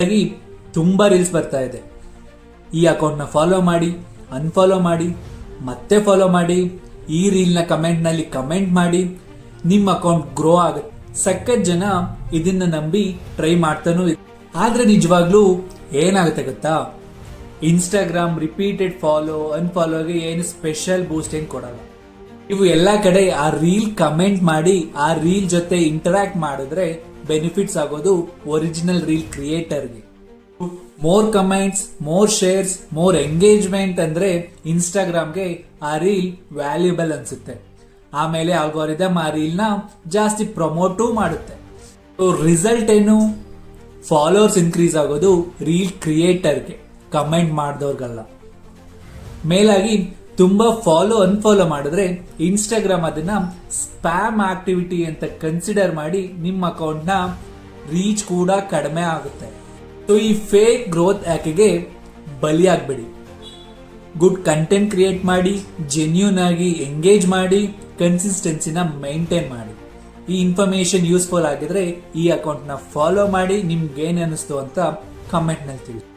ಹಾಗಾಗಿ ತುಂಬಾ ರೀಲ್ಸ್ ಬರ್ತಾ ಇದೆ. ಈ ಅಕೌಂಟ್ನ ಫಾಲೋ ಮಾಡಿ, ಅನ್ಫಾಲೋ ಮಾಡಿ, ಮತ್ತೆ ಫಾಲೋ ಮಾಡಿ, ಈ ರೀಲ್ನ ಕಮೆಂಟ್ನಲ್ಲಿ ಕಮೆಂಟ್ ಮಾಡಿ, ನಿಮ್ಮ ಅಕೌಂಟ್ ಗ್ರೋ ಆಗುತ್ತೆ. ಸಖತ್ ಜನ ಇದನ್ನ ನಂಬಿ ಟ್ರೈ ಮಾಡ್ತಾನೂ ಇದೆ. ಆದ್ರೆ ನಿಜವಾಗ್ಲೂ ಏನಾಗುತ್ತೆ ಗೊತ್ತಾ, ಇನ್ಸ್ಟಾಗ್ರಾಮ್ ರಿಪೀಟೆಡ್ ಫಾಲೋ ಅನ್ಫಾಲೋಗೆ ಏನು ಸ್ಪೆಷಲ್ ಬೂಸ್ಟ್ ಏನು ಕೊಡಲ್ಲ. ನೀವು ಎಲ್ಲಾ ಕಡೆ ಆ ರೀಲ್ ಕಮೆಂಟ್ ಮಾಡಿ ಆ ರೀಲ್ ಜೊತೆ ಇಂಟರಾಕ್ಟ್ ಮಾಡಿದ್ರೆ ಬೆನಿಫಿಟ್ಸ್ ಆಗೋದು ಒರಿಜಿನಲ್ ರೀಲ್ ಕ್ರಿಯೇಟರ್ಗೆ. More comments, more shares, more engagement ಅಂದ್ರೆ ಇನ್ಸ್ಟಾಗ್ರಾಮ್ಗೆ ಆ ರೀಲ್ ವ್ಯಾಲ್ಯೂಬಲ್ ಅನ್ಸುತ್ತೆ. ಆಮೇಲೆ ಆಲ್ಗೋರಿದಮ್ ಆ ರೀಲ್ನ ಜಾಸ್ತಿ ಪ್ರಮೋಟೂ ಮಾಡುತ್ತೆ. ರಿಸಲ್ಟ್ ಏನು? ಫಾಲೋವರ್ಸ್ ಇನ್ಕ್ರೀಸ್ ಆಗೋದು ರೀಲ್ ಕ್ರಿಯೇಟರ್ಗೆ, ಕಮೆಂಟ್ ಮಾಡಿದವ್ರಿಗಲ್ಲ. ಮೇಲಾಗಿ ತುಂಬಾ ಫಾಲೋ ಅನ್ಫಾಲೋ ಮಾಡಿದ್ರೆ ಇನ್ಸ್ಟಾಗ್ರಾಮ್ ಅದನ್ನ ಸ್ಪ್ಯಾಮ್ ಆಕ್ಟಿವಿಟಿ ಅಂತ ಕನ್ಸಿಡರ್ ಮಾಡಿ ನಿಮ್ಮ ಅಕೌಂಟ್ನ ರೀಚ್ ಕೂಡ ಕಡಿಮೆ ಆಗುತ್ತೆ. ಸೊ ಈ ಫೇಕ್ ಗ್ರೋತ್ ಯಾಕೆಗೆ ಬಲಿಯಾಗಬೇಡಿ. ಗುಡ್ ಕಂಟೆಂಟ್ ಕ್ರಿಯೇಟ್ ಮಾಡಿ, ಜೆನ್ಯೂನ್ ಆಗಿ ಎಂಗೇಜ್ ಮಾಡಿ, ಕನ್ಸಿಸ್ಟೆನ್ಸಿನ ಮೇಂಟೈನ್ ಮಾಡಿ. ಈ ಇನ್ಫಾರ್ಮೇಶನ್ ಯೂಸ್ಫುಲ್ ಆಗಿದ್ರೆ ಈ ಅಕೌಂಟ್ನ ಫಾಲೋ ಮಾಡಿ. ನಿಮ್ಗೆ ಏನ್ ಅನಿಸ್ತು ಅಂತ ಕಮೆಂಟ್ ನಲ್ಲಿ ತಿಳಿಸಿ.